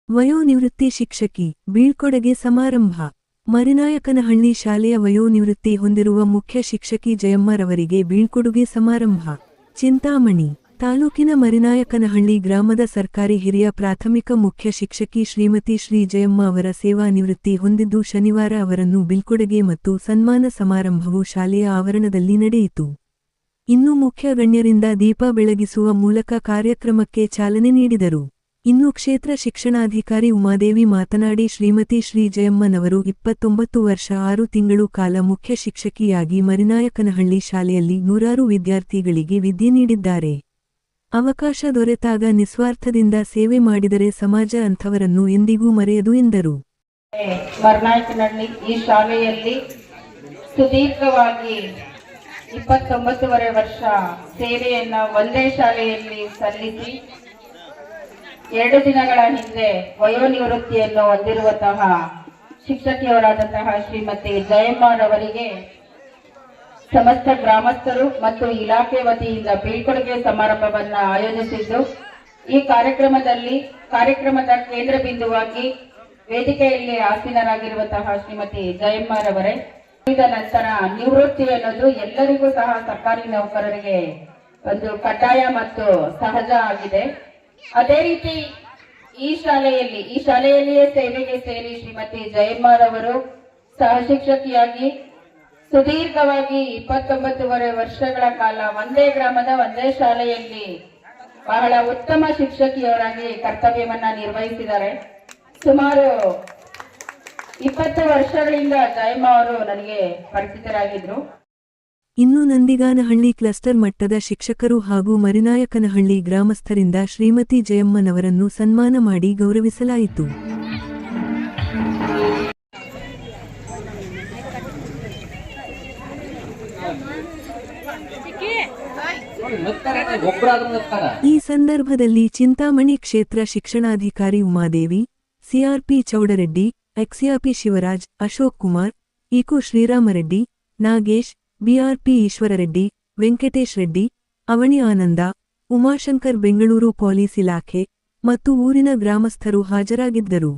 ವಯೋನಿವೃತ್ತಿ ಶಿಕ್ಷಕಿ ಬೀಳ್ಕೊಡುಗೆ ಸಮಾರಂಭ. ಮರಿನಾಯಕನಹಳ್ಳಿ ಶಾಲೆಯ ವಯೋನಿವೃತ್ತಿ ಹೊಂದಿರುವ ಮುಖ್ಯ ಶಿಕ್ಷಕಿ ಜಯಮ್ಮರವರಿಗೆ ಬೀಳ್ಕೊಡುಗೆ ಸಮಾರಂಭ. ಚಿಂತಾಮಣಿ ತಾಲೂಕಿನ ಮರಿನಾಯಕನಹಳ್ಳಿ ಗ್ರಾಮದ ಸರ್ಕಾರಿ ಹಿರಿಯ ಪ್ರಾಥಮಿಕ ಮುಖ್ಯ ಶಿಕ್ಷಕಿ ಶ್ರೀಮತಿ ಶ್ರೀ ಜಯಮ್ಮ ಅವರ ಸೇವಾ ನಿವೃತ್ತಿ ಹೊಂದಿದ್ದು ಶನಿವಾರ ಅವರನ್ನು ಬೀಳ್ಕೊಡುಗೆ ಮತ್ತು ಸನ್ಮಾನ ಸಮಾರಂಭವು ಶಾಲೆಯ ಆವರಣದಲ್ಲಿ ನಡೆಯಿತು. ಇನ್ನು ಮುಖ್ಯ ಗಣ್ಯರಿಂದ ದೀಪ ಬೆಳಗಿಸುವ ಮೂಲಕ ಕಾರ್ಯಕ್ರಮಕ್ಕೆ ಚಾಲನೆ ನೀಡಿದರು. ಇನ್ನು ಕ್ಷೇತ್ರ ಶಿಕ್ಷಣಾಧಿಕಾರಿ ಉಮಾದೇವಿ ಮಾತನಾಡಿ ಶ್ರೀಮತಿ ಶ್ರೀ ಜಯಮ್ಮನವರು 29 ವರ್ಷ 6 ತಿಂಗಳು ಕಾಲ ಮುಖ್ಯ ಶಿಕ್ಷಕಿಯಾಗಿ ಮರಿನಾಯಕನಹಳ್ಳಿ ಶಾಲೆಯಲ್ಲಿ ನೂರಾರು ವಿದ್ಯಾರ್ಥಿಗಳಿಗೆ ವಿದ್ಯೆ ನೀಡಿದ್ದಾರೆ. ಅವಕಾಶ ದೊರೆತಾಗ ನಿಸ್ವಾರ್ಥದಿಂದ ಸೇವೆ ಮಾಡಿದರೆ ಸಮಾಜ ಅಂಥವರನ್ನು ಎಂದಿಗೂ ಮರೆಯದು ಎಂದರು. ಮರಿನಾಯಕನಹಳ್ಳಿ ಈ ಶಾಲೆಯಲ್ಲಿ ಸುದೀರ್ಘವಾಗಿ 29 ವರ್ಷ ಸೇವೆಯನ್ನ ಒಂದೇ ಶಾಲೆಯಲ್ಲಿ ಸಲ್ಲಿಸಿ 2 ದಿನಗಳ ಹಿಂದೆ ವಯೋನಿವೃತ್ತಿಯನ್ನು ಹೊಂದಿರುವಂತಹ ಶಿಕ್ಷಕಿಯವರಾದಂತಹ ಶ್ರೀಮತಿ ಜಯಮ್ಮರವರಿಗೆ ಸಮಸ್ತ ಗ್ರಾಮಸ್ಥರು ಮತ್ತು ಇಲಾಖೆ ವತಿಯಿಂದ ಬೀಳ್ಕೊಡುಗೆ ಸಮಾರಂಭವನ್ನ ಆಯೋಜಿಸಿದ್ದು, ಈ ಕಾರ್ಯಕ್ರಮದ ಕೇಂದ್ರ ಬಿಂದುವಾಗಿ ವೇದಿಕೆಯಲ್ಲಿ ಆಸೀನರಾಗಿರುವಂತಹ ಶ್ರೀಮತಿ ಜಯಮ್ಮರವರೇ, ನಂತರ ನಿವೃತ್ತಿ ಅನ್ನೋದು ಎಲ್ಲರಿಗೂ ಸಹ ಸರ್ಕಾರಿ ನೌಕರರಿಗೆ ಒಂದು ಕಡ್ಡಾಯ ಮತ್ತು ಸಹಜ ಆಗಿದೆ. ಅದೇ ರೀತಿ ಈ ಶಾಲೆಯಲ್ಲಿಯೇ ಸೇವೆಗೆ ಸೇರಿ ಶ್ರೀಮತಿ ಜಯಮ್ಮರವರು ಸಹ ಶಿಕ್ಷಕಿಯಾಗಿ ಸುದೀರ್ಘವಾಗಿ 29 ವರ್ಷಗಳ ಕಾಲ ಒಂದೇ ಗ್ರಾಮದ ಒಂದೇ ಶಾಲೆಯಲ್ಲಿ ಬಹಳ ಉತ್ತಮ ಶಿಕ್ಷಕಿಯವರಾಗಿ ಕರ್ತವ್ಯವನ್ನ ನಿರ್ವಹಿಸಿದ್ದಾರೆ. ಸುಮಾರು 20 ವರ್ಷಗಳಿಂದ ಜಯಮ್ಮ ಅವರು ನನಗೆ ಪರಿಚಿತರಾಗಿದ್ರು. ಇನ್ನು ನಂದಿಗಾನಹಳ್ಳಿ ಕ್ಲಸ್ಟರ್ ಮಟ್ಟದ ಶಿಕ್ಷಕರು ಹಾಗೂ ಮರಿನಾಯಕನಹಳ್ಳಿ ಗ್ರಾಮಸ್ಥರಿಂದ ಶ್ರೀಮತಿ ಜಯಮ್ಮನವರನ್ನು ಸನ್ಮಾನ ಮಾಡಿ ಗೌರವಿಸಲಾಯಿತು. ಈ ಸಂದರ್ಭದಲ್ಲಿ ಚಿಂತಾಮಣಿ ಕ್ಷೇತ್ರ ಶಿಕ್ಷಣಾಧಿಕಾರಿ ಉಮಾದೇವಿ, ಸಿಆರ್ಪಿ ಚೌಡರೆಡ್ಡಿ, ಎಕ್ಸ್ಆರ್ಪಿ ಶಿವರಾಜ್, ಅಶೋಕ್ ಕುಮಾರ್, ಇಕು ಶ್ರೀರಾಮರೆಡ್ಡಿ, ನಾಗೇಶ್, ಬಿಆರ್ಪಿ ಈಶ್ವರರೆಡ್ಡಿ, ವೆಂಕಟೇಶ್ ರೆಡ್ಡಿ, ಅವಣಿ ಆನಂದ, ಉಮಾಶಂಕರ್, ಬೆಂಗಳೂರು ಪೊಲೀಸ್ ಇಲಾಖೆ ಮತ್ತು ಊರಿನ ಗ್ರಾಮಸ್ಥರು ಹಾಜರಾಗಿದ್ದರು.